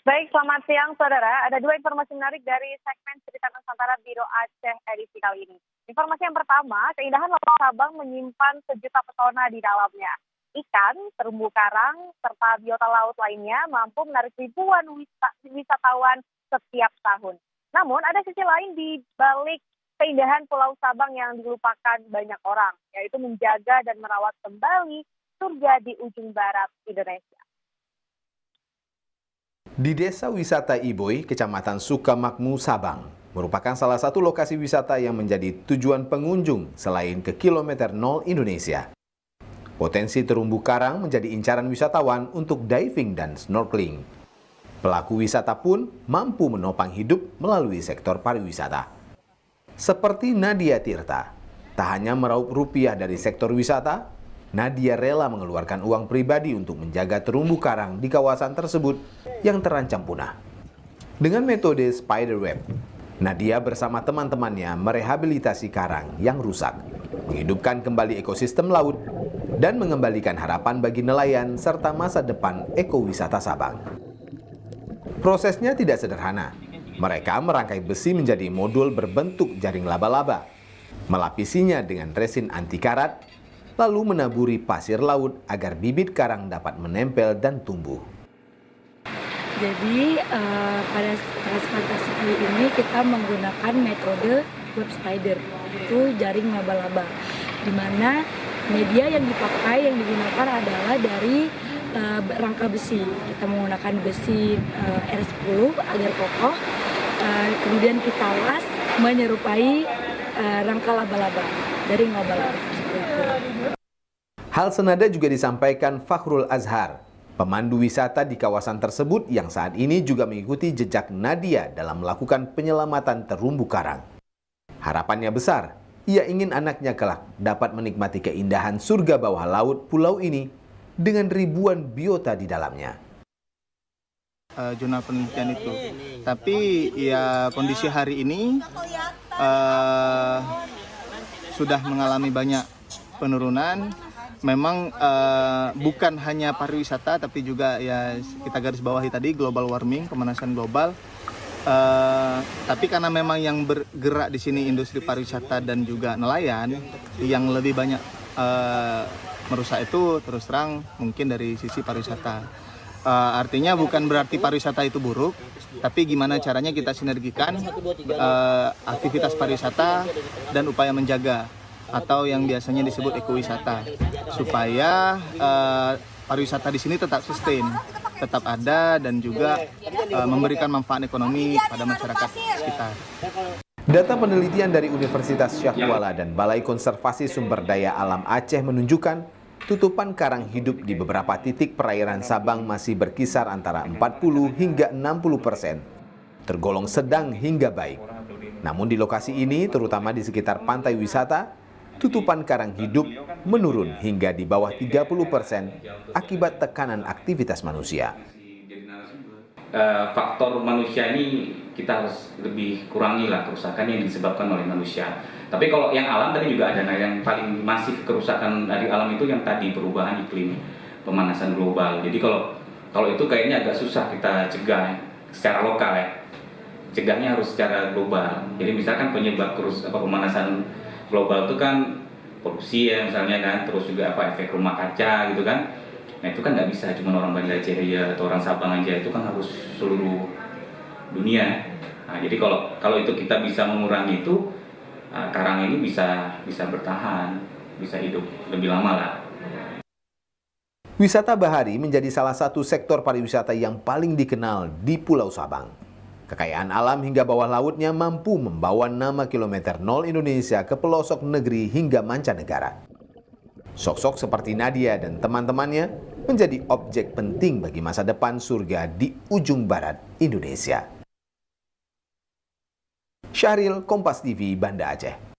Baik, selamat siang saudara. Ada dua informasi menarik dari segmen Cerita Nusantara Biro Aceh edisi kali ini. Informasi yang pertama, keindahan Laut Sabang menyimpan sejuta pesona di dalamnya. Ikan, terumbu karang, serta biota laut lainnya mampu menarik ribuan wisatawan setiap tahun. Namun ada sisi lain di balik keindahan Pulau Sabang yang dilupakan banyak orang, yaitu menjaga dan merawat kembali surga di ujung barat Indonesia. Di Desa Wisata Iboy, Kecamatan Sukamakmur, Sabang, merupakan salah satu lokasi wisata yang menjadi tujuan pengunjung selain ke kilometer 0 Indonesia. Potensi terumbu karang menjadi incaran wisatawan untuk diving dan snorkeling. Pelaku wisata pun mampu menopang hidup melalui sektor pariwisata. Seperti Nadia Tirta, tak hanya meraup rupiah dari sektor wisata, Nadia rela mengeluarkan uang pribadi untuk menjaga terumbu karang di kawasan tersebut yang terancam punah. Dengan metode spiderweb, Nadia bersama teman-temannya merehabilitasi karang yang rusak, menghidupkan kembali ekosistem laut, dan mengembalikan harapan bagi nelayan serta masa depan ekowisata Sabang. Prosesnya tidak sederhana. Mereka merangkai besi menjadi modul berbentuk jaring laba-laba, melapisinya dengan resin anti karat, lalu menaburi pasir laut agar bibit karang dapat menempel dan tumbuh. Jadi pada transplantasi kali ini kita menggunakan metode web spider, itu jaring laba-laba, di mana media yang digunakan adalah dari rangka besi. Kita menggunakan besi R10 agar kokoh, kemudian kita las menyerupai rangka laba-laba, jaring laba-laba. Hal senada juga disampaikan Fakhrul Azhar, pemandu wisata di kawasan tersebut yang saat ini juga mengikuti jejak Nadia dalam melakukan penyelamatan terumbu karang. Harapannya besar, ia ingin anaknya kelak dapat menikmati keindahan surga bawah laut pulau ini dengan ribuan biota di dalamnya. Zona penelitian itu, tapi ya kondisi hari ini sudah mengalami banyak penurunan. Memang bukan hanya pariwisata, tapi juga ya kita garis bawahi tadi global warming, pemanasan global. Tapi karena memang yang bergerak di sini industri pariwisata dan juga nelayan, yang lebih banyak merusak itu terus terang mungkin dari sisi pariwisata. Artinya bukan berarti pariwisata itu buruk, tapi gimana caranya kita sinergikan aktivitas pariwisata dan upaya menjaga, atau yang biasanya disebut ekowisata, supaya pariwisata di sini tetap sustain, tetap ada, dan juga memberikan manfaat ekonomi pada masyarakat sekitar. Data penelitian dari Universitas Syah Kuala dan Balai Konservasi Sumber Daya Alam Aceh menunjukkan tutupan karang hidup di beberapa titik perairan Sabang masih berkisar antara 40 hingga 60%, tergolong sedang hingga baik. Namun di lokasi ini, terutama di sekitar pantai wisata, tutupan karang hidup menurun hingga di bawah 30% akibat tekanan aktivitas manusia. Faktor manusia ini kita harus lebih kurangi lah kerusakan yang disebabkan oleh manusia. Tapi kalau yang alam tadi juga ada, yang paling masif kerusakan dari alam itu yang tadi perubahan iklim, pemanasan global. Jadi kalau itu kayaknya agak susah kita cegah secara lokal ya. Cegahnya harus secara global. Jadi misalkan penyebab pemanasan global itu kan polusi ya misalnya kan, terus juga efek rumah kaca gitu kan. Nah itu kan nggak bisa cuma orang Banda Aceh ya atau orang Sabang aja, itu kan harus seluruh dunia. Nah, jadi kalau itu kita bisa mengurangi itu, karang ini bisa bertahan, bisa hidup lebih lama lah. Wisata bahari menjadi salah satu sektor pariwisata yang paling dikenal di Pulau Sabang. Kekayaan alam hingga bawah lautnya mampu membawa nama kilometer 0 Indonesia ke pelosok negeri hingga mancanegara. Sosok seperti Nadia dan teman-temannya menjadi objek penting bagi masa depan surga di ujung barat Indonesia. Syahril, Kompas TV, Banda Aceh.